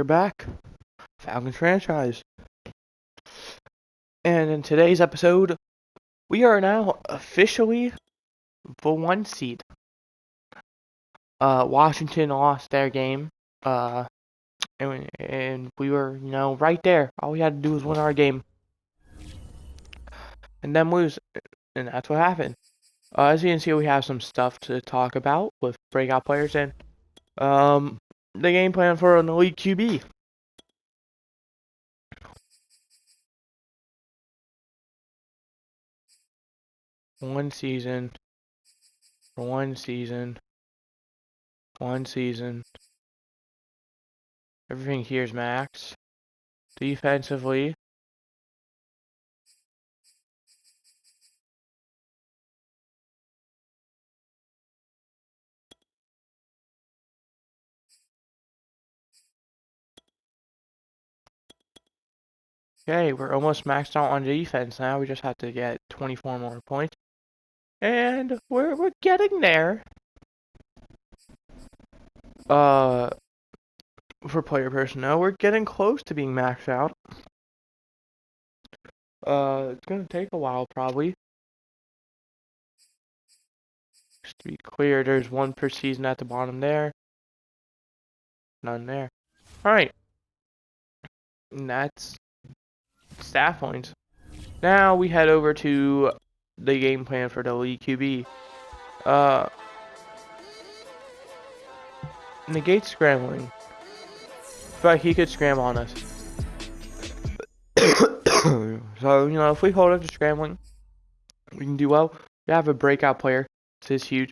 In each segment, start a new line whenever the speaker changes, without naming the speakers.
we're back. Falcons franchise. And in today's episode, we are now officially the 1 seed. Washington lost their game. And we were, right there. All we had to do was win our game. And then lose. And that's what happened. As you can see, we have some stuff to talk about with breakout players and the game plan for an elite QB. One season. Everything here is max. Defensively. Okay, we're almost maxed out on defense now. We just have to get 24 more points. And we're getting there. For player personnel, we're getting close to being maxed out. It's gonna take a while probably. Just to be clear, there's one per season at the bottom there. None there. Alright. And that's staff points. Now we head over to the game plan for the league QB. Negate scrambling. But he could scramble on us. So, if we hold up to scrambling, we can do well. We have a breakout player. This is huge.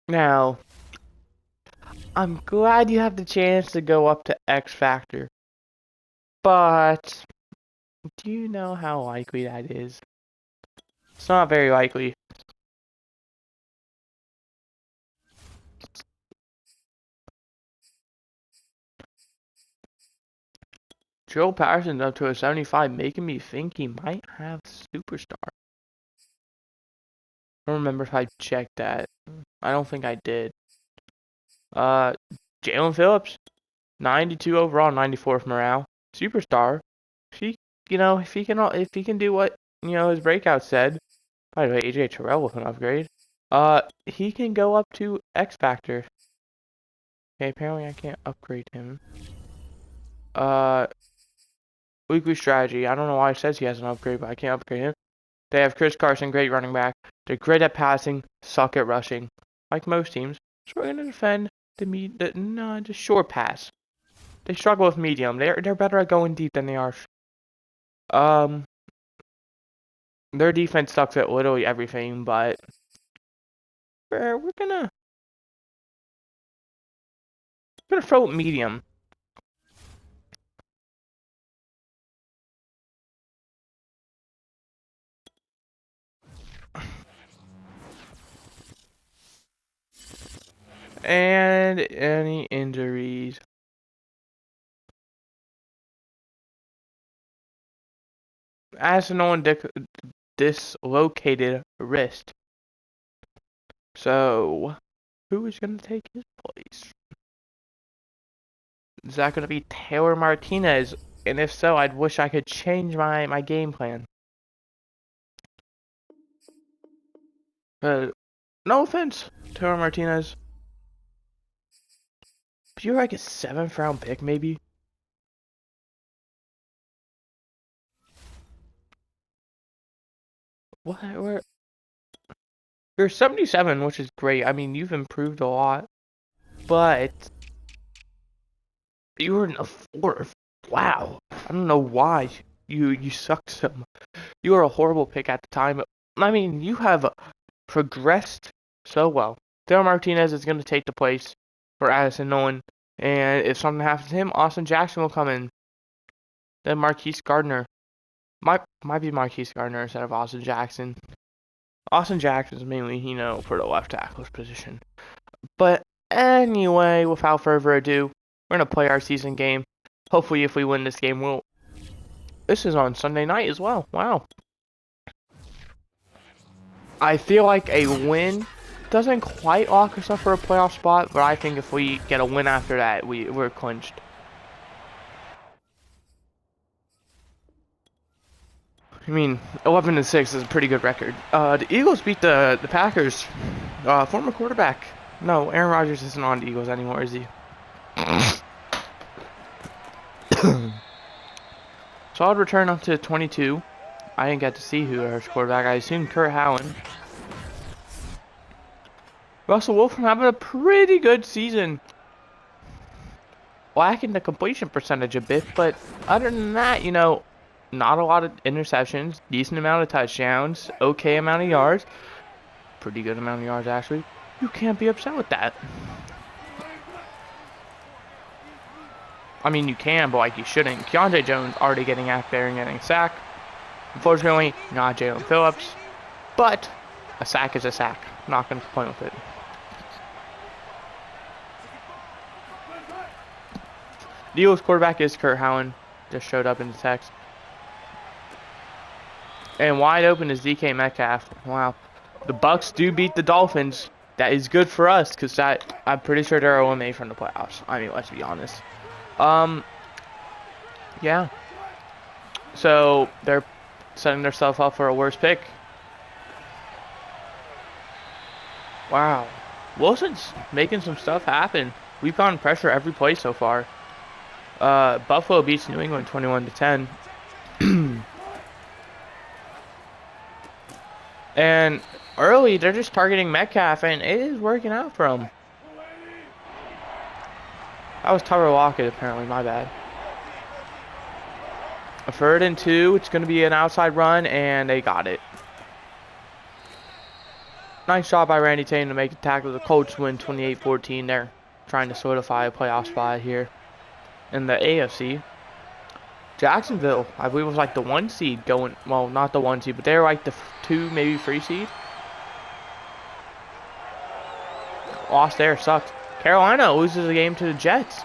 Now, I'm glad you have the chance to go up to X Factor. But, do you know how likely that is? It's not very likely. Joe Patterson's up to a 75, making me think he might have Superstar. I don't remember if I checked that. I don't think I did. Jalen Phillips, 92 overall, 94th morale, Superstar. If he can do what his breakout said. By the way, AJ Terrell with an upgrade. He can go up to X Factor. Okay, apparently I can't upgrade him. Weekly strategy. I don't know why it says he has an upgrade, but I can't upgrade him. They have Chris Carson, great running back. They're great at passing, suck at rushing, like most teams. So we're gonna defend the short pass. They struggle with medium. They're better at going deep than they are. Their defense sucks at literally everything, but we're gonna throw it medium. And any injuries? Addison Nolan dislocated wrist. So, who is going to take his place? Is that going to be Taylor Martinez? And if so, I'd wish I could change my game plan. No offense, Taylor Martinez. But you're like a 7th round pick, maybe? What? You're 77, which is great. I mean, you've improved a lot. But you were in a 4th. Wow. I don't know why you sucked so much. You were a horrible pick at the time. I mean, you have progressed so well. Taylor Martinez is going to take the place for Addison Nolan. And if something happens to him, Austin Jackson will come in. Then Marquise Gardner. Might be Marquise Gardner instead of Austin Jackson. Austin Jackson is mainly, for the left tackle's position. But anyway, without further ado, we're going to play our season game. Hopefully, if we win this game, this is on Sunday night as well. Wow. I feel like a win doesn't quite lock us up for a playoff spot, but I think if we get a win after that, we're clinched. I mean, 11-6 is a pretty good record. The Eagles beat the Packers. Former quarterback. No, Aaron Rodgers isn't on the Eagles anymore, is he? Solid return up to 22. I didn't get to see who our quarterback. I assume Kurt Howland. Russell Wilson having a pretty good season. Lacking the completion percentage a bit, but other than that, you know, not a lot of interceptions, decent amount of touchdowns, okay amount of yards, pretty good amount of yards actually. You can't be upset with that. I mean, you can, but like you shouldn't. Keontae Jones already getting out there and getting sacked. Unfortunately, not Jalen Phillips, but a sack is a sack. I'm not going to complain with it. The Eagles quarterback is Kurt Howland. Just showed up in the text. And wide open is DK Metcalf. Wow. The Bucks do beat the Dolphins. That is good for us because I'm pretty sure they're eliminated from the playoffs. I mean, let's be honest. Yeah. So they're setting themselves up for a worse pick. Wow. Wilson's making some stuff happen. We've gotten pressure every play so far. Buffalo beats New England 21-10. And early, they're just targeting Metcalf, and it is working out for them. That was Tyler Lockett, apparently. My bad. A 3rd and 2. It's going to be an outside run, and they got it. Nice job by Randy Tatum to make the tackle. The Colts win 28-14. They're trying to solidify a playoff spot here in the AFC. Jacksonville, I believe, was like the 1 seed going. Well, not the 1 seed, but they're like the 2, maybe 3 seed. Lost there, sucked. Carolina loses a game to the Jets.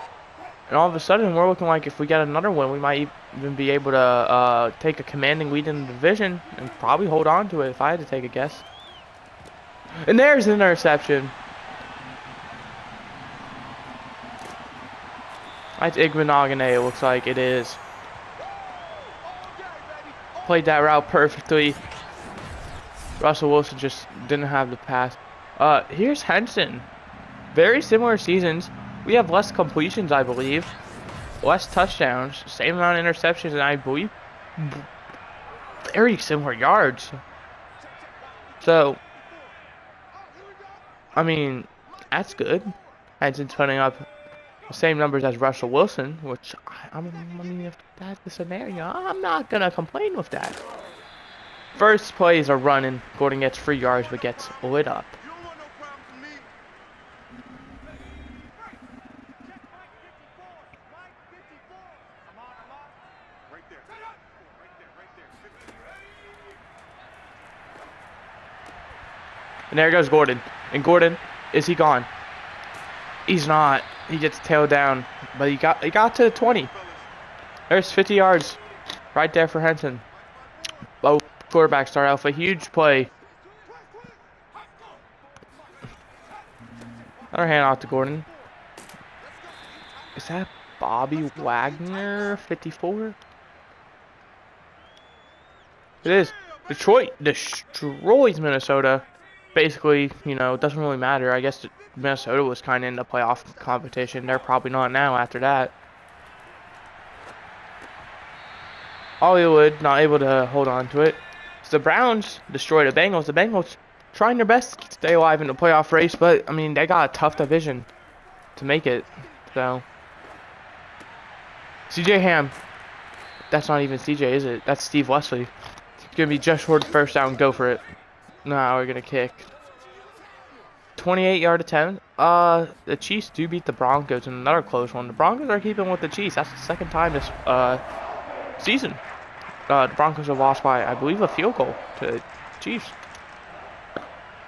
And all of a sudden, we're looking like if we get another win, we might even be able to take a commanding lead in the division and probably hold on to it if I had to take a guess. And there's an interception. That's Igbenogany, it looks like it is. Played that route perfectly. Russell Wilson just didn't have the pass. Here's Henson. Very similar seasons. We have less completions, I believe. Less touchdowns. Same amount of interceptions, and I believe very similar yards. So, I mean, that's good. Henson's putting up the same numbers as Russell Wilson, which, I mean, if that's the scenario, I'm not going to complain with that. First play is a run, and Gordon gets 3 yards, but gets lit up. And there goes Gordon. And Gordon, is he gone? He's not. He gets tailed down, but he got to the 20. There's 50 yards right there for Henson. Both quarterbacks start off a huge play. Another hand off to Gordon. Is that Bobby Wagner, 54? It is. Detroit destroys Minnesota. Basically, you know, it doesn't really matter. I guess Minnesota was kind of in the playoff competition. They're probably not now after that. Hollywood not able to hold on to it. So the Browns destroy the Bengals. The Bengals trying their best to stay alive in the playoff race, but, I mean, they got a tough division to make it. So, CJ Ham. That's not even CJ, is it? That's Steve Wesley. It's going to be just short of first down. Go for it. No, we're going to kick. 28-yard attempt. The Chiefs do beat the Broncos in another close one. The Broncos are keeping with the Chiefs. That's the second time this season. The Broncos have lost by, I believe, a field goal to the Chiefs.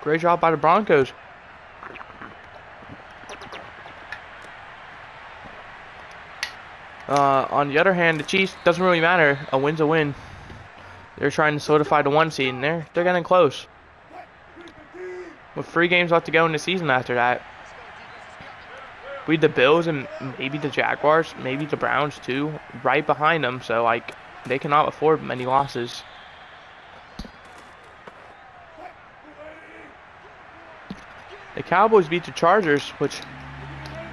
Great job by the Broncos. On the other hand, the Chiefs, doesn't really matter. A win's a win. They're trying to solidify the 1 seed, and they're getting close. with 3 games left to go in the season after that. We had the Bills and maybe the Jaguars, maybe the Browns too, right behind them. So like they cannot afford many losses. The Cowboys beat the Chargers, which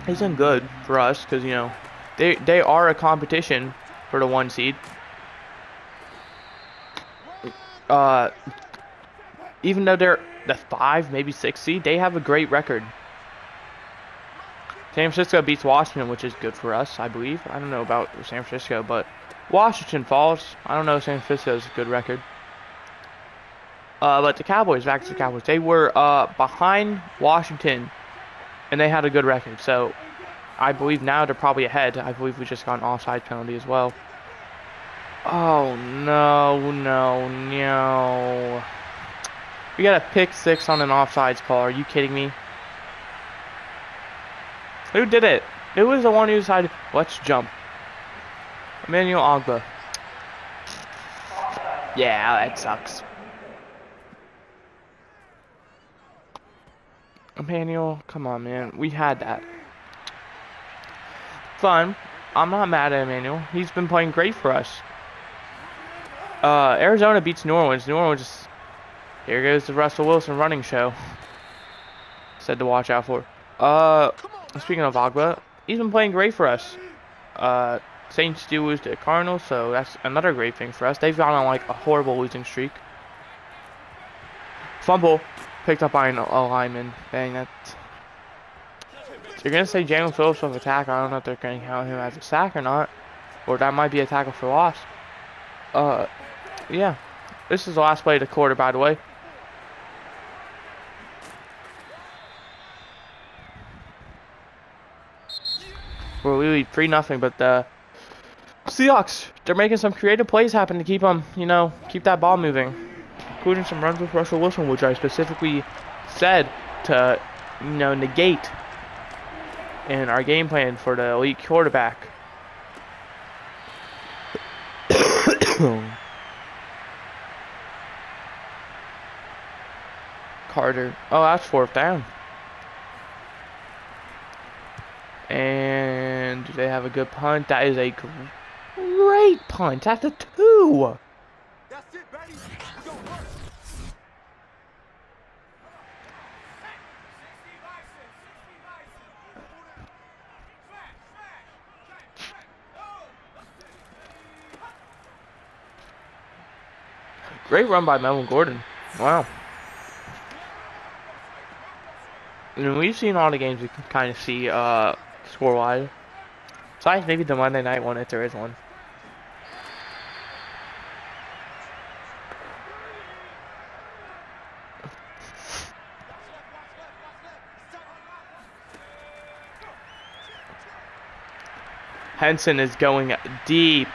isn't good for us because you know they are a competition for the 1 seed. Even though they're the 5, maybe 6 seed, they have a great record. San Francisco beats Washington, which is good for us, I believe. I don't know about San Francisco, but Washington falls. I don't know if San Francisco's a good record. But the Cowboys, back to the Cowboys, they were behind Washington, and they had a good record. So I believe now they're probably ahead. I believe we just got an offside penalty as well. Oh, no, no, no. We got a pick 6 on an offsides call. Are you kidding me? Who did it? It was the one who decided, let's jump. Emmanuel Ogba. Yeah, that sucks. Emmanuel, come on, man. We had that. Fun. I'm not mad at Emmanuel. He's been playing great for us. Arizona beats New Orleans. New Orleans, here goes the Russell Wilson running show. Said to watch out for. Speaking of Ogba, he's been playing great for us. Saints do lose to the Cardinals, so that's another great thing for us. They've gone on like a horrible losing streak. Fumble picked up by an lineman. Dang, that. So you're gonna say Jalen Phillips was a tackle. I don't know if they're gonna count him as a sack or not, or that might be a tackle for loss. Yeah. This is the last play of the quarter, by the way. Well, we lead 3-0, but the Seahawks, they're making some creative plays happen to keep them, you know, keep that ball moving. Including some runs with Russell Wilson, which I specifically said to, you know, negate in our game plan for the elite quarterback. Carter. Oh, that's 4th down. And do they have a good punt? That is a great punt. That's a 2.
That's it, baby. Go work.
Great run by Melvin Gordon. Wow. And we've seen all the games we can kind of see score-wise. Besides maybe the Monday night one if there is one. Henson is going deep.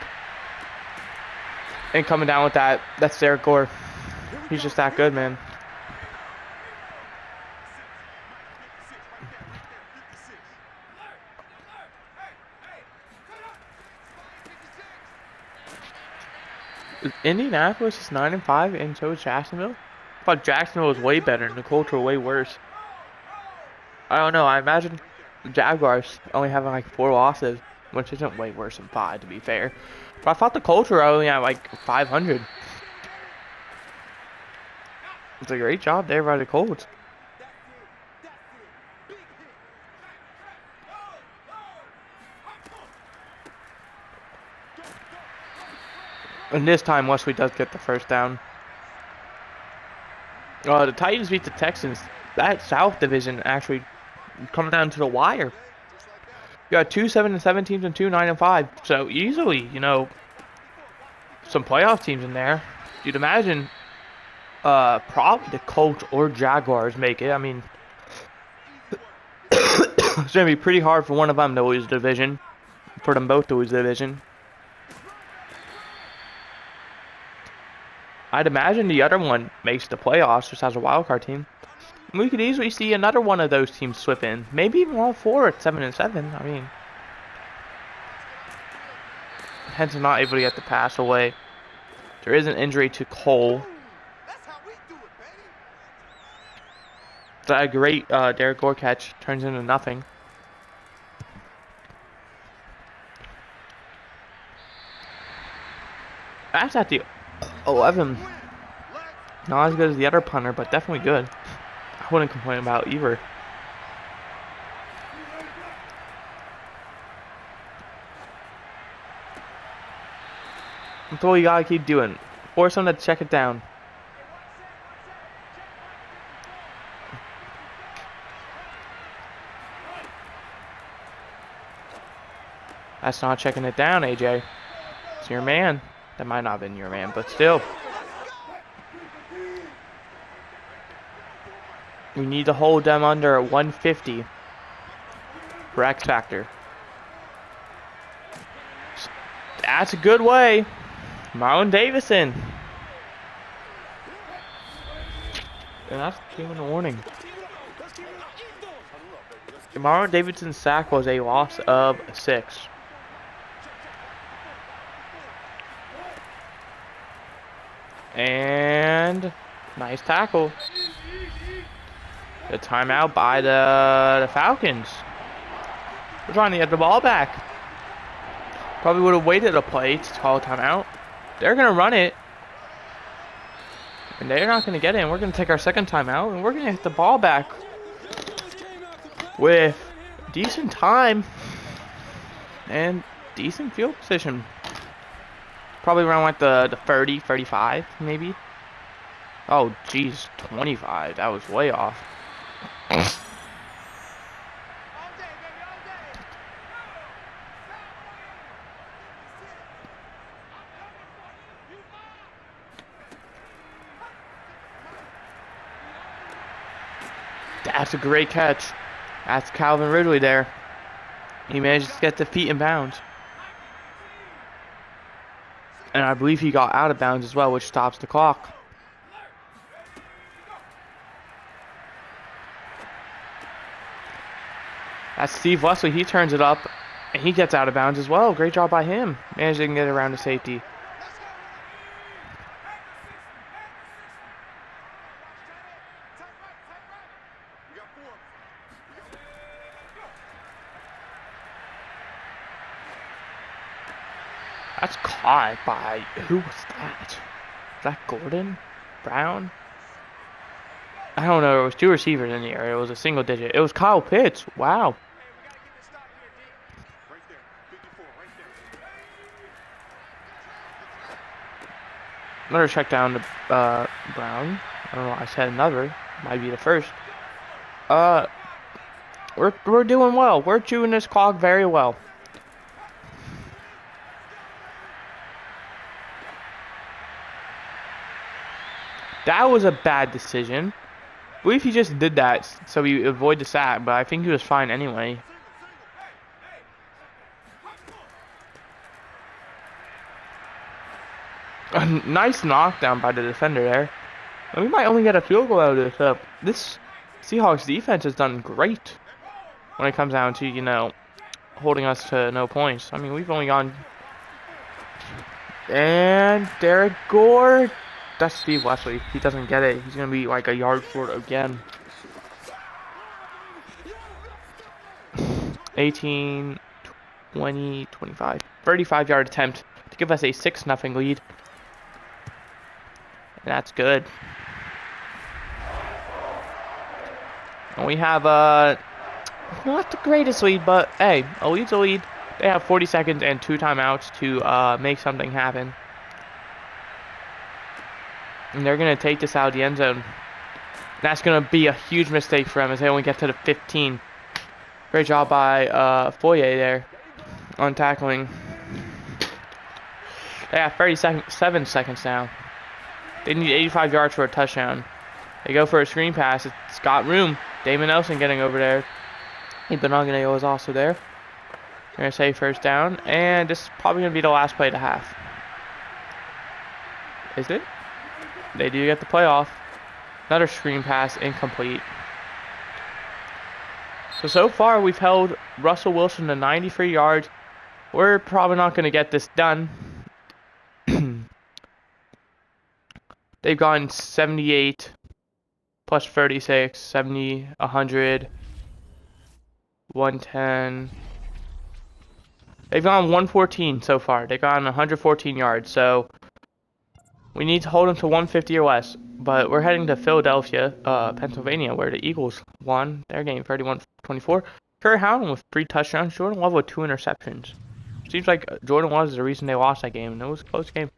And coming down with that. That's Derek Gore. He's just that good, man. Indianapolis is 9-5, and so is Jacksonville. I thought Jacksonville was way better, and the Colts were way worse. I don't know. I imagine the Jaguars only having like 4 losses, which isn't way worse than 5, to be fair. But I thought the Colts were only at like 500. It's a great job there by the Colts. And this time, Wesley does get the 1st down. The Titans beat the Texans. That South Division actually coming down to the wire. You got 2 7-7 teams and 2 9-5. So easily, you know, some playoff teams in there. You'd imagine probably the Colts or Jaguars make it. I mean, it's going to be pretty hard for one of them to lose the division. For them both to lose the division. I'd imagine the other one makes the playoffs just as a wildcard team. We could easily see another one of those teams slip in. Maybe even all 4 at 7-7. I mean, Henson's not able to get the pass away. There is an injury to Cole. That great Derek Gore catch turns into nothing. That's at the 11. Not as good as the other punter, but definitely good. I wouldn't complain about either. That's all you gotta keep doing. Force them to check it down. That's not checking it down, AJ. It's your man. That might not have been your man, but still. We need to hold them under 150 for X Factor. That's a good way. Marlon Davison. And that's giving a warning. Marlon Davidson's sack was a loss of 6. And nice tackle. The timeout by the Falcons. We're trying to get the ball back. Probably would have waited a play to call a timeout. They're going to run it. And they're not going to get it. And we're going to take our second timeout. And we're going to get the ball back with decent time and decent field position. Probably around like the 30, 35 maybe. Oh, geez, 25. That was way off. That's a great catch. That's Calvin Ridley there. He managed to get the feet in bounds. And I believe he got out of bounds as well, which stops the clock. That's Steve Wesley. He turns it up, and he gets out of bounds as well. Great job by him. Managing to get around to safety. That's caught by, who was that? Was that Gordon? Brown? I don't know. It was 2 receivers in the area. It was a single digit. It was Kyle Pitts. Wow. Another check down to Brown. I don't know. I said another. Might be the first. We're doing well. We're chewing this clock very well. That was a bad decision. I believe he just did that so he avoid the sack, but I think he was fine anyway. A nice knockdown by the defender there. And we might only get a field goal out of this. This Seahawks defense has done great when it comes down to, you know, holding us to no points. I mean, we've only gone... And Derek Gore... That's Steve Wesley. He doesn't get it. He's going to be like a yard short again. 18, 20, 25. 35-yard attempt to give us a 6-0 lead. And that's good. And we have, not the greatest lead, but hey, a lead's a lead. They have 40 seconds and 2 timeouts to make something happen. And they're going to take this out of the end zone. That's going to be a huge mistake for them as they only get to the 15. Great job by Foyer there on tackling. They have 7 seconds now. They need 85 yards for a touchdown. They go for a screen pass. It's got room. Damon Nelson getting over there. Ibanagane is also there. They're going to say first down. And this is probably going to be the last play of the half. Is it? They do get the playoff. Another screen pass, incomplete. So far we've held Russell Wilson to 93 yards. We're probably not going to get this done. They've gone 78 plus 36, 70, 100, 110. They've gone 114 so far. They've gone 114 yards. So we need to hold them to 150 or less. But we're heading to Philadelphia, Pennsylvania, where the Eagles won their game 31-24. Kerry Howland with 3 touchdowns. Jordan Love with 2 interceptions. Seems like Jordan Love is the reason they lost that game. And it was a close game.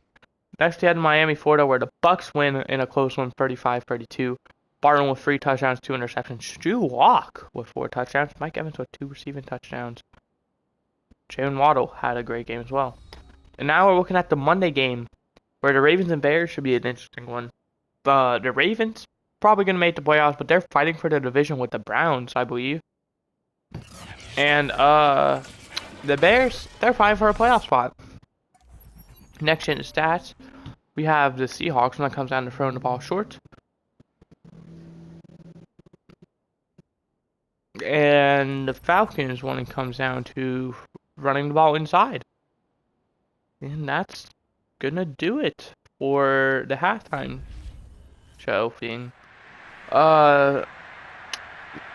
Next, we had Miami, Florida, where the Bucks win in a close one, 35-32. Barton with 3 touchdowns, 2 interceptions. Drew Lock with 4 touchdowns. Mike Evans with 2 receiving touchdowns. Jalen Waddle had a great game as well. And now we're looking at the Monday game, where the Ravens and Bears should be an interesting one. The Ravens probably going to make the playoffs, but they're fighting for the division with the Browns, I believe. And the Bears, they're fighting for a playoff spot. Next in the stats, we have the Seahawks when it comes down to throwing the ball short. And the Falcons when it comes down to running the ball inside. And that's gonna do it for the halftime show thing.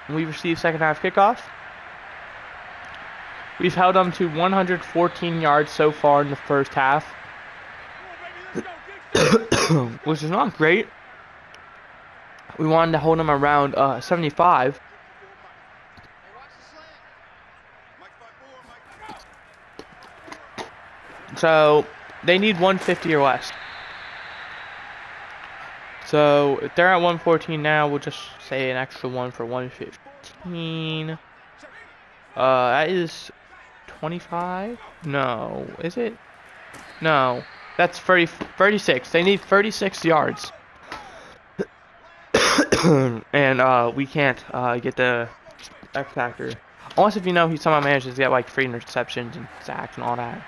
We received second half kickoff. We've held them to 114 yards so far in the first half, which is not great. We wanted to hold them around 75. So they need 150 or less. So if they're at 114 now, we'll just say an extra one for 115. That is 25? No, is it? No, that's 36. They need 36 yards. And we can't get the X factor. Unless if you know he somehow manages to get like 3 interceptions and sacks and all that.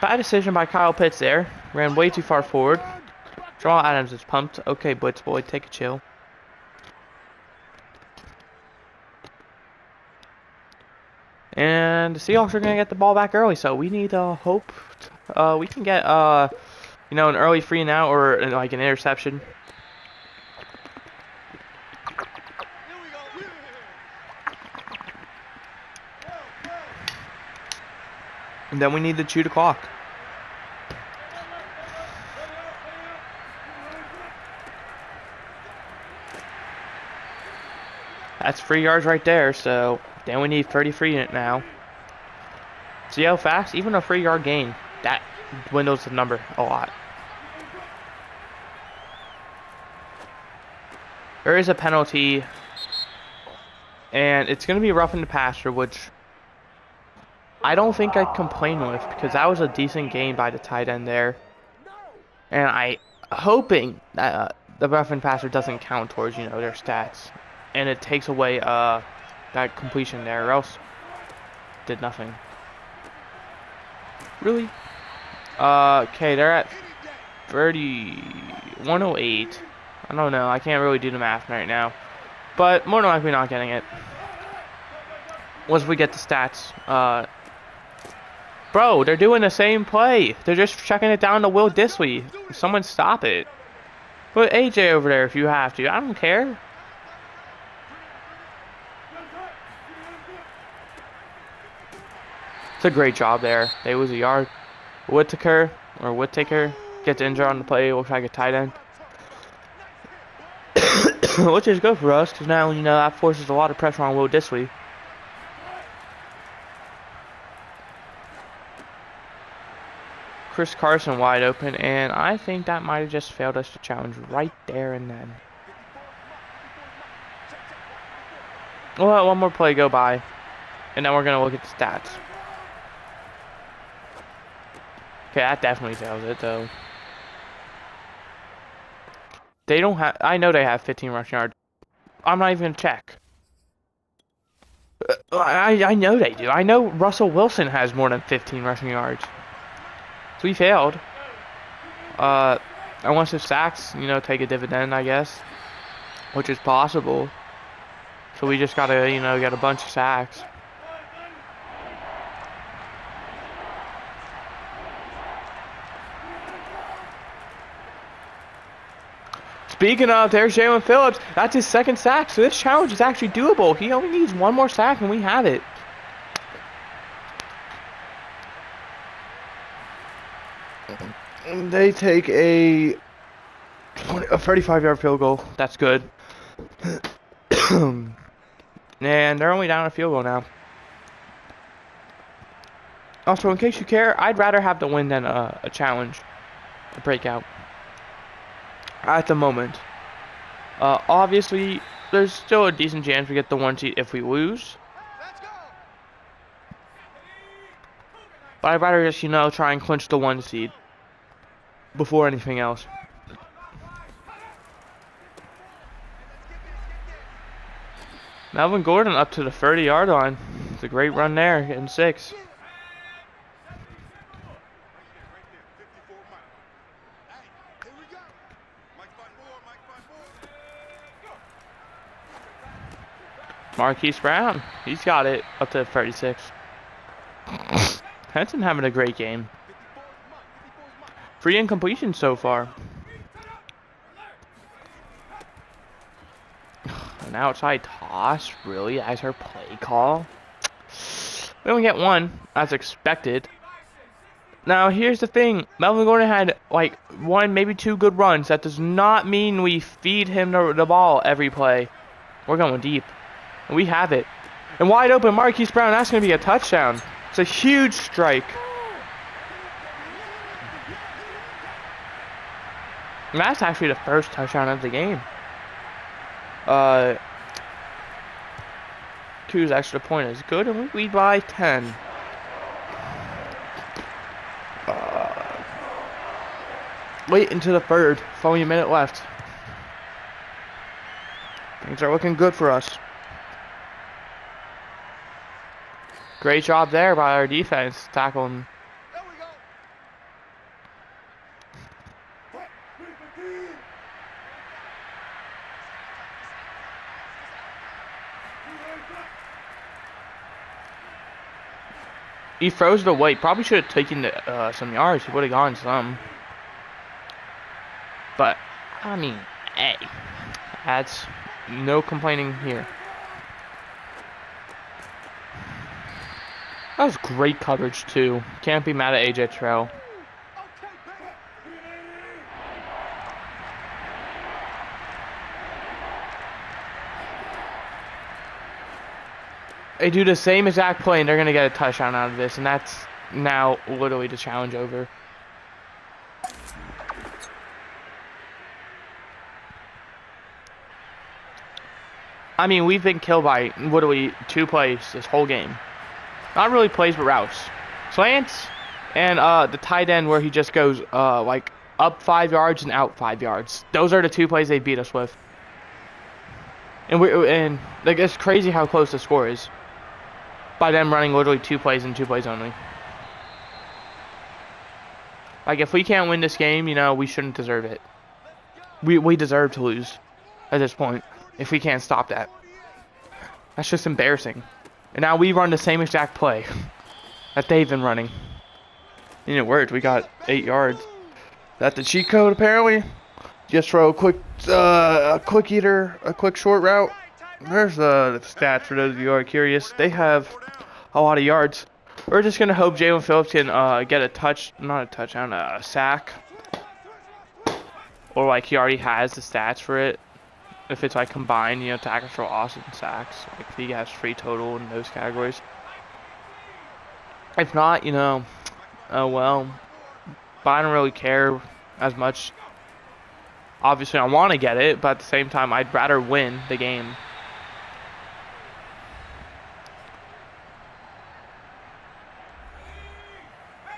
Bad decision by Kyle Pitts there. Ran way too far forward. Jamal Adams is pumped. Okay, Blitz boy, take a chill. And the Seahawks are going to get the ball back early, so we need hope we can get you know, an early free and out or like an interception. And then we need to chew the clock. That's 3 yards right there, so then we need 33 in it now. See how fast? Even a 3-yard gain, that dwindles the number a lot. There is a penalty, and it's going to be roughing the passer, which I don't think I'd complain with, because that was a decent game by the tight end there. And I'm hoping that the roughing passer doesn't count towards, you know, their stats. And it takes away that completion there, or else did nothing. Really? Okay, they're at 108. I don't know. I can't really do the math right now. But more than likely not getting it. Once we get the stats. Bro, they're doing the same play. They're just checking it down to Will Disley. Someone stop it. Put AJ over there if you have to. I don't care. It's a great job there. They lose a yard. Whittaker gets injured on the play. Looks like a tight end. Which is good for us, because now, you know, that forces a lot of pressure on Will Disley. Chris Carson wide open, and I think that might have just failed us to challenge right there and then. We'll let one more play go by, and then we're going to look at the stats. Okay, that definitely fails it, though. They don't have... I know they have 15 rushing yards. I'm not even going to check. I know they do. I know Russell Wilson has more than 15 rushing yards. So we failed. Unless the sacks, you know, take a dividend, I guess. Which is possible. So we just gotta, you know, get a bunch of sacks. Speaking of, there's Jalen Phillips. That's his second sack, so this challenge is actually doable. He only needs one more sack, and we have it. And they take a 35-yard field goal. That's good. And they're only down a field goal now. Also, in case you care, I'd rather have the win than a challenge, a breakout. At the moment. Obviously, there's still a decent chance we get the 1 seed if we lose. But I'd rather just, try and clinch the 1 seed before anything else. Melvin Gordon up to the 30-yard line. It's a great run there, getting 6. Marquise Brown, he's got it up to 36. Henson having a great game. 3 incompletions so far. An outside toss, really, as her play call. We only get 1, as expected. Now, here's the thing. Melvin Gordon had, 1, maybe 2 good runs. That does not mean we feed him the ball every play. We're going deep. And we have it. And wide open, Marquise Brown. That's going to be a touchdown. It's a huge strike. And that's actually the first touchdown of the game. Ku's extra point is good, and we lead by 10. Wait until the third. Only a minute left. Things are looking good for us. Great job there by our defense, tackling. He froze it away. Probably should have taken some yards. He would have gotten some. But, I mean, hey, that's no complaining here. That was great coverage, too. Can't be mad at AJ Terrell. They do the same exact play, and they're going to get a touchdown out of this, and that's now literally the challenge over. I mean, we've been killed by literally 2 plays this whole game. Not really plays, but routes. Slants and the tight end where he just goes up 5 yards and out 5 yards. Those are the 2 plays they beat us with. And it's crazy how close the score is by them running literally 2 plays and 2 plays only. If we can't win this game, we shouldn't deserve it. We deserve to lose at this point if we can't stop that. That's just embarrassing. And now we run the same exact play that they've been running. In your words, we got 8 yards. That's the cheat code, apparently. Just throw a quick short route. There's the stats for those of you who are curious. They have a lot of yards. We're just gonna hope Jalen Phillips can get a sack, or he already has the stats for it. If it's combined, tackles for loss and sacks, if he has 3 total in those categories. If not, oh well. But I don't really care as much. Obviously, I want to get it, but at the same time, I'd rather win the game.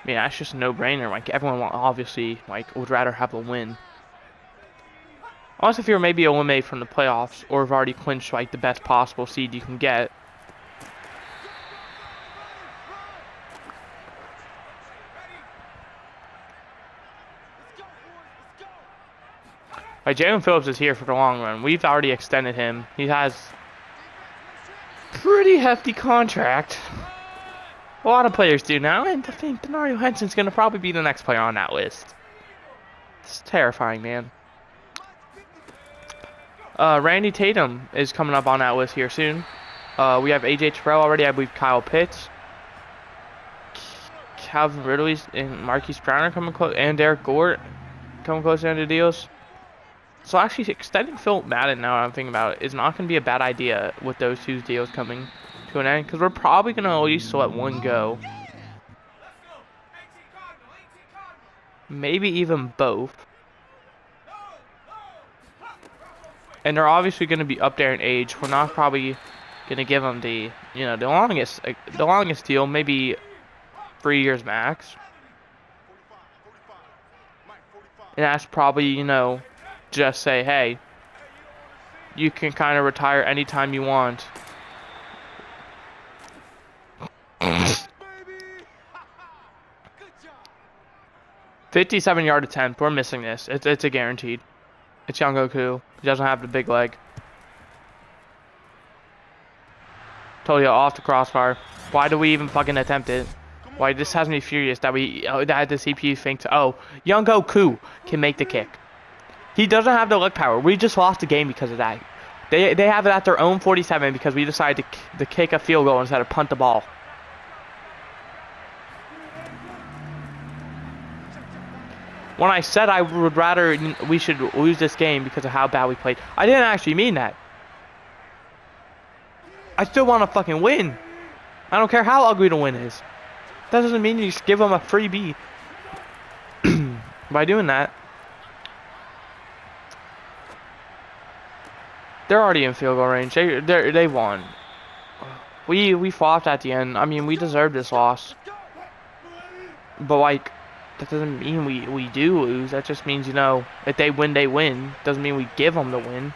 Yeah, that's just a no-brainer. Everyone obviously would rather have a win. Unless if you're maybe eliminated from the playoffs or have already clinched the best possible seed you can get. Jalen Phillips is here for the long run. We've already extended him. He has pretty hefty contract. A lot of players do now, and I think Denario Henson's going to probably be the next player on that list. It's terrifying, man. Randy Tatum is coming up on that list here soon. We have AJ Terrell already. I believe Kyle Pitts, Calvin Ridley, and Marquise Brown are coming close, and Derek Gore coming close to the end of deals. So actually, extending Phil Madden, now that I'm thinking about it, is not going to be a bad idea with those two deals coming to an end, because we're probably going to at least let one go. Maybe even both. And they're obviously going to be up there in age. We're not probably going to give them the longest deal, maybe 3 years max. And that's probably, just say, hey, you can kind of retire anytime you want. 57-yard attempt. We're missing this. It's a guaranteed. It's Young Goku. He doesn't have the big leg. Totally off the crossbar. Why do we even fucking attempt it? Why, this has me furious that that the CPU thinks, oh, Young Goku can make the kick. He doesn't have the leg power. We just lost the game because of that. They have it at their own 47 because we decided to kick a field goal instead of punt the ball. When I said I would rather we should lose this game because of how bad we played, I didn't actually mean that. I still want to fucking win. I don't care how ugly the win is. That doesn't mean you just give them a freebie by doing that. They're already in field goal range. They won. We flopped at the end. I mean, we deserved this loss. But like, that doesn't mean we do lose. That just means, if they win, they win. Doesn't mean we give them the win.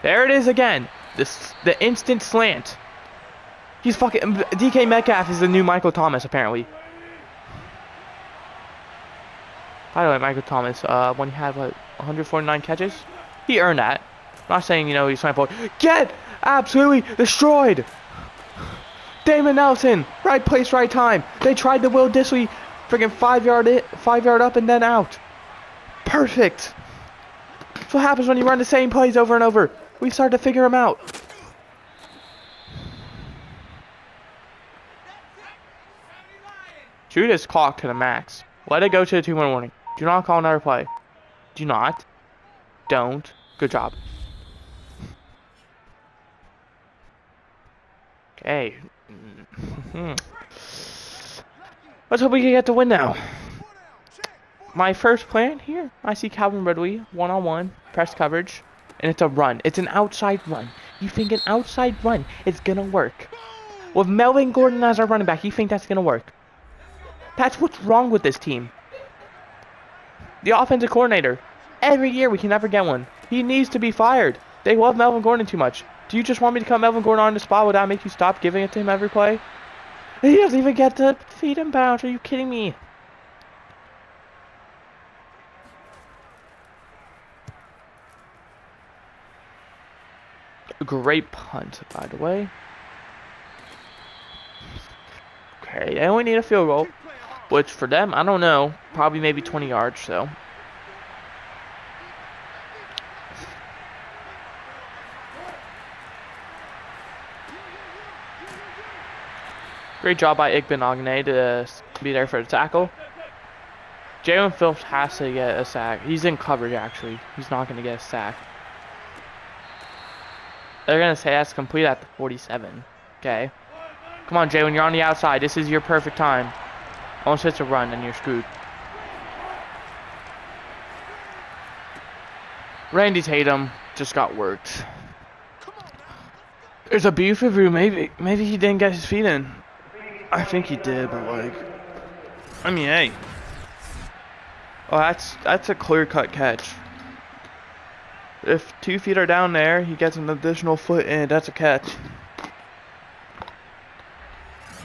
There it is again. The instant slant. He's fucking... DK Metcalf is the new Michael Thomas, apparently. By the way, Michael Thomas, when he had, 149 catches? He earned that. I'm not saying, he's trying to get absolutely destroyed. Damon Nelson, right place, right time. They tried to Will Disley, friggin' 5-yard up and then out. Perfect. That's what happens when you run the same plays over and over. We start to figure them out. Shoot this clock to the max. Let it go to the 2-1 warning. Do not call another play. Do not. Don't. Good job. Okay. Let's hope we can get the win now. My first plan here, I see Calvin Ridley, one-on-one, press coverage, and it's a run. It's an outside run. You think an outside run is going to work? With Melvin Gordon as our running back, you think that's going to work? That's what's wrong with this team. The offensive coordinator. Every year we can never get one. He needs to be fired. They love Melvin Gordon too much. Do you just want me to cut Melvin Gordon on the spot? Would that make you stop giving it to him every play? He doesn't even get to feed him bounce. Are you kidding me? Great punt, by the way. Okay, they only need a field goal. Which for them, I don't know. Probably maybe 20 yards, so. Great job by Igbenogany to be there for the tackle. Jalen Phillips has to get a sack. He's in coverage, actually. He's not going to get a sack. They're going to say that's complete at the 47. Okay. Come on, Jalen. You're on the outside. This is your perfect time. Almost hits a run, and you're screwed. Randy Tatum just got worked. There's a beautiful view. Maybe he didn't get his feet in. I think he did, but I mean, hey. Oh, that's a clear-cut catch. If 2 feet are down there, he gets an additional foot in. That's a catch.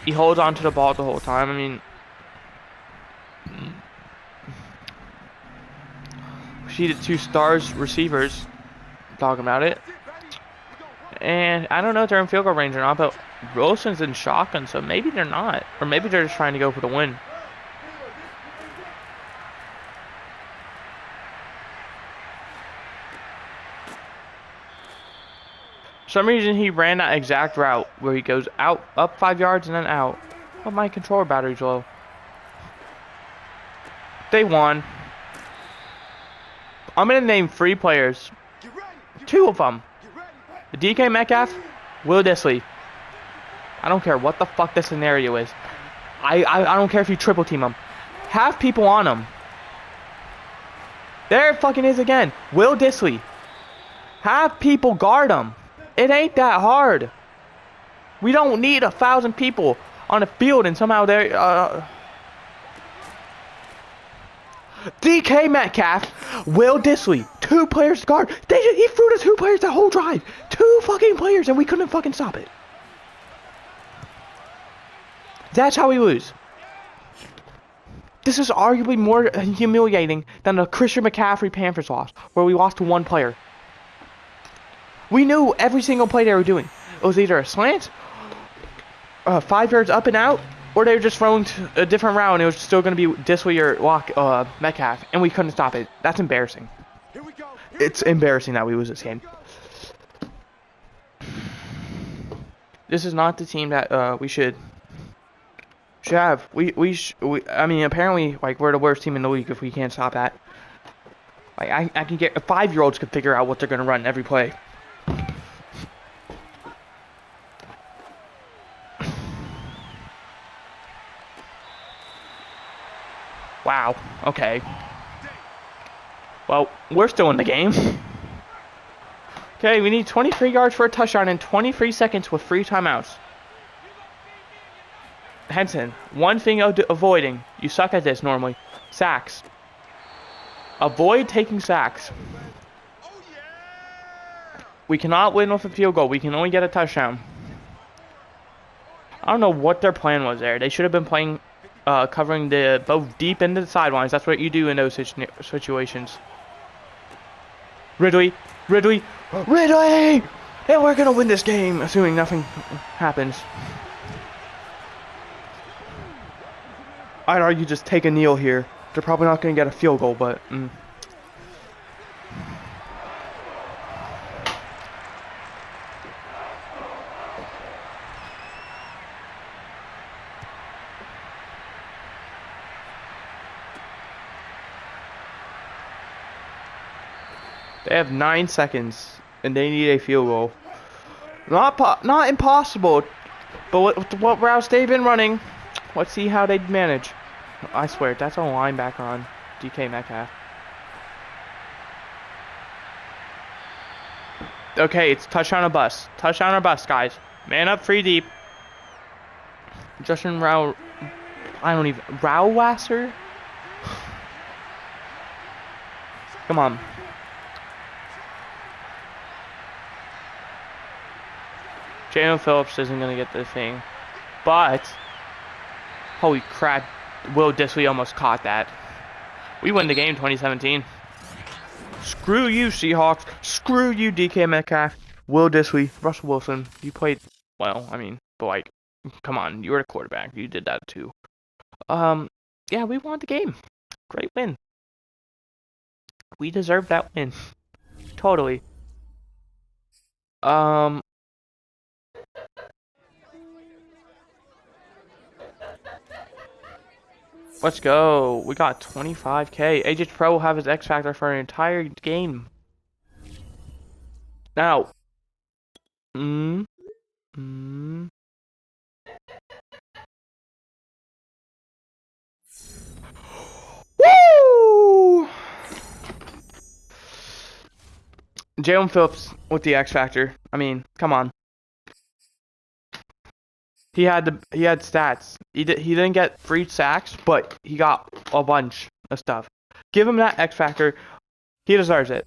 He holds on to the ball the whole time. I mean, see the 2 stars receivers talking about it. And I don't know if they're in field goal range or not, but Wilson's in shotgun, so maybe they're not. Or maybe they're just trying to go for the win. some reason he ran that exact route where he goes out, up 5 yards and then out. But my controller battery's low. They won. I'm gonna name 3 players.
Get ready. Get
2 of them.
ready.
DK Metcalf, Will Disley. I don't care what the fuck the scenario is. I don't care if you triple team him. Have people on him. There it fucking is again. Will Disley. Have people guard him. It ain't that hard. We don't need 1,000 people on the field and somehow they're DK Metcalf, Will Disley, 2 players to guard. He threw to 2 players that whole drive. 2 fucking players and we couldn't fucking stop it. That's how we lose. This is arguably more humiliating than the Christian McCaffrey Panthers loss, where we lost to 1 player. We knew every single play they were doing. It was either a slant, 5 yards up and out, or they were just throwing a different route and it was still going to be Disley or Metcalf, and we couldn't stop it. That's embarrassing.
Here we go.
It's embarrassing that we lose this game. This is not the team that we should have. I mean, apparently, like, we're the worst team in the league if we can't stop that. Like, I can get 5-year-olds can figure out what they're gonna run every play. Wow. Okay. Well, we're still in the game. Okay, we need 23 yards for a touchdown in 23 seconds with 3 timeouts. Henson, one thing avoiding. You suck at this normally. Sacks. Avoid taking sacks.
Oh yeah.
We cannot win with a field goal. We can only get a touchdown. I don't know what their plan was there. They should have been playing, covering the both deep into the sidelines. That's what you do in those situations. Ridley. And we're going to win this game, assuming nothing happens. I'd argue just take a kneel here. They're probably not going to get a field goal, but... They have 9 seconds, and they need a field goal. Not impossible, but what routes they've been running, let's see how they manage. I swear, that's a linebacker on DK Metcalf. Okay, it's touchdown or bust. Touchdown or bust, guys. Man up, 3 deep. Justin Rauwasser? Come on. Jalen Phillips isn't going to get the thing. But, holy crap, Will Disley almost caught that. We win the game 2017. Screw you, Seahawks. Screw you, DK Metcalf. Will Disley. Russell Wilson. You played well, I mean, but like, come on. You were the quarterback. You did that too. Yeah, we won the game. Great win. We deserved that win. Totally. Let's go. We got 25K. Agent Pro will have his X Factor for an entire game. Now. Woo! Jalen Phillips with the X Factor. I mean, come on. He had stats. He didn't get 3 sacks, but he got a bunch of stuff. Give him that X Factor. He deserves it.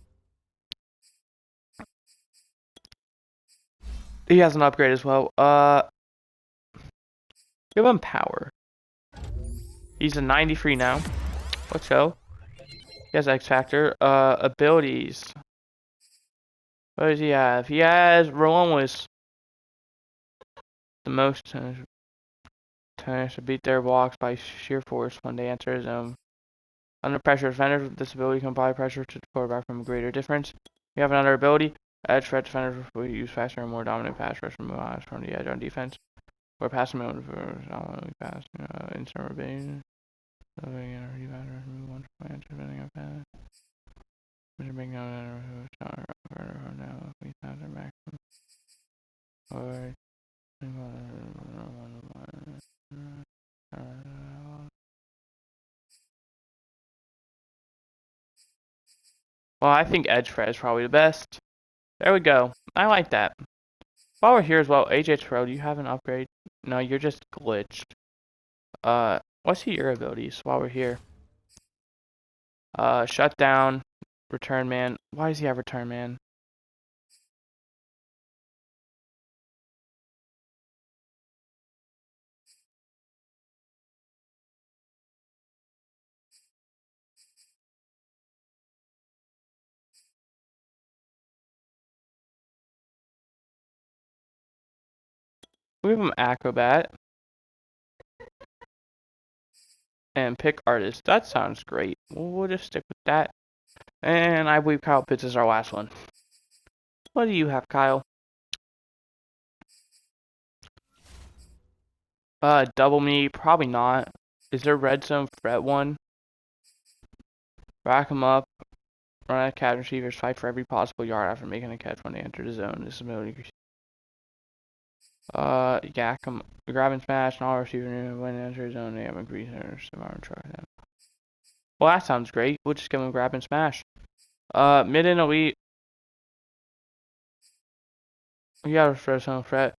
He has an upgrade as well. Give him power. He's a 93 now. Let's go. He has X Factor. Abilities. What does he have? He has Relentless. The most times to beat their blocks by sheer force when they enter his zone. Under pressure, defenders with this ability can apply pressure to the quarterback from a greater difference. You have another ability. Edge threat defenders will use faster and more dominant pass rush and move eyes from the edge on defense. Or passing mode for pass, instant rebate. Move on to depending on pass. Which is making out now. We have their maximum. Or well, I think edge threat is probably the best. There we go. I like that. While we're here as well, AJ Pro, do you have an upgrade? No, you're just glitched. What's your abilities while we're here? Shut down, return man. Why does he have return man? We have him acrobat and pick artist. That sounds great. We'll just stick with that. And I believe Kyle Pitts is our last one. What do you have, Kyle? Double me, probably not. Is there red zone threat one? Rack him up. Run at catch receivers. Fight for every possible yard after making a catch when they enter the zone. This ability. Yak him. Grab and smash. And all receivers when they enter the zone. They have increased their survivor truck. Well, that sounds great. We'll just give him grab and smash. Mid and elite. We got a red zone threat.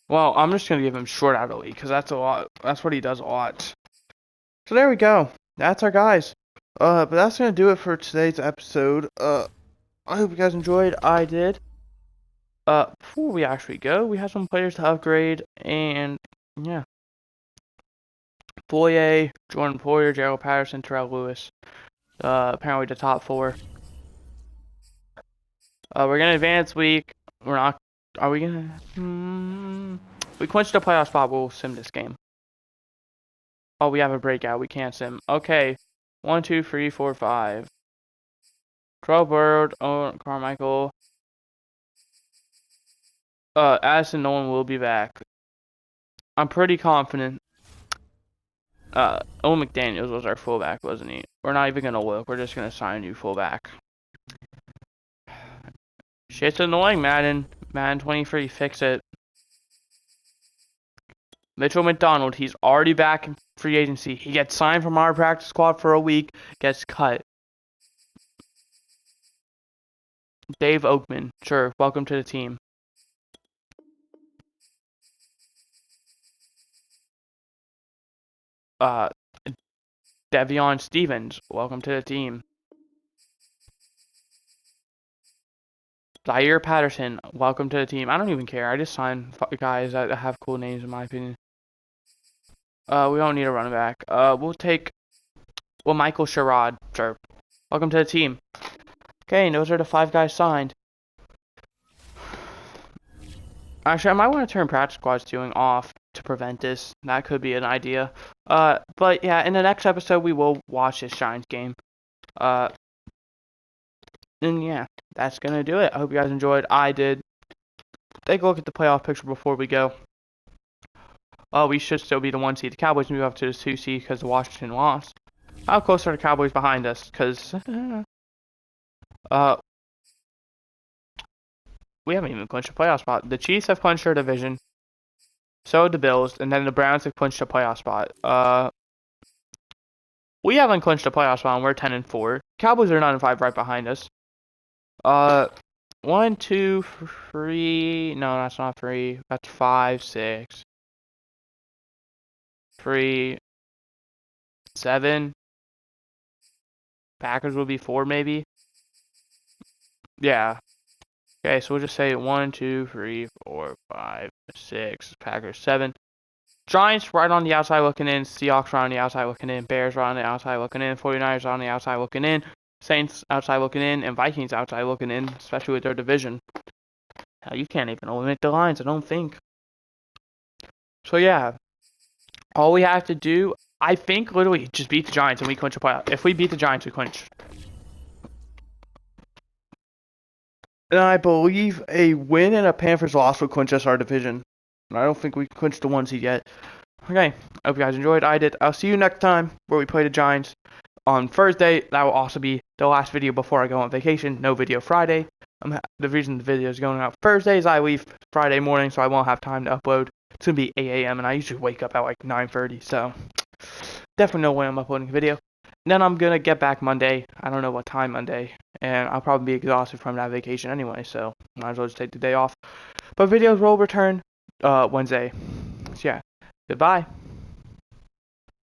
Well, I'm just gonna give him short out elite because that's a lot. That's what he does a lot. So there we go. That's our guys. But that's gonna do it for today's episode. I hope you guys enjoyed. I did. Before we actually go, we have some players to upgrade, and yeah, Foyer, Jordan Poyer, Gerald Patterson, Terrell Lewis. Apparently the top four. We're gonna advance week. We're not. Are we gonna? We clinched the playoff spot. We'll sim this game. Oh, we have a breakout. We can't sim. Okay. 1, 2, 3, 4, 5. Crow Bird, Carmichael. Addison Nolan will be back. I'm pretty confident. Owen McDaniels was our fullback, wasn't he? We're not even gonna look. We're just gonna sign a new fullback. Shit's annoying, Madden. Madden 23, fix it. Mitchell McDonald, he's already back in free agency. He gets signed from our practice squad for a week, gets cut. Dave Oakman, sure, welcome to the team. Devion Stevens, welcome to the team. Zaire Patterson, welcome to the team. I don't even care. I just sign guys that have cool names, in my opinion. We don't need a running back. We'll take, Michael Sherrod, sure. Welcome to the team. Okay, and those are the 5 guys signed. Actually, I might want to turn practice squad doing off to prevent this. That could be an idea. But yeah, in the next episode, we will watch this Giants game. And yeah, that's gonna do it. I hope you guys enjoyed. I did. Take a look at the playoff picture before we go. We should still be the 1 seed. The Cowboys move up to the 2 seed because the Washington lost. How close are the Cowboys behind us? Because we haven't even clinched a playoff spot. The Chiefs have clinched their division. So did the Bills, and then the Browns have clinched a playoff spot. We haven't clinched a playoff spot, and we're 10-4. Cowboys are 9-5 right behind us. 1, 2, 3. No, that's not 3. That's 5, 6. 3, 7. Packers will be 4, maybe. Yeah. Okay, so we'll just say 1, 2, 3, 4, 5, 6. Packers 7. Giants right on the outside looking in. Seahawks right on the outside looking in. Bears right on the outside looking in. 49ers on the outside looking in. Saints outside looking in. And Vikings outside looking in, especially with their division. Hell, you can't even eliminate the Lions, I don't think. So yeah, all we have to do, I think, literally just beat the Giants and we clinch a playoff. If we beat the Giants, we clinch. And I believe a win and a Panthers loss will clinch us our division. And I don't think we clinched the 1 seed yet. Okay, hope you guys enjoyed. I did. I'll see you next time where we play the Giants on Thursday. That will also be the last video before I go on vacation. No video Friday. The reason the video is going out Thursday is I leave Friday morning, so I won't have time to upload. It's gonna be 8 a.m. and I usually wake up at like 9:30, so definitely no way I'm uploading a video. And then I'm gonna get back Monday. I don't know what time Monday, and I'll probably be exhausted from that vacation anyway, so might as well just take the day off. But videos will return Wednesday. So yeah, goodbye.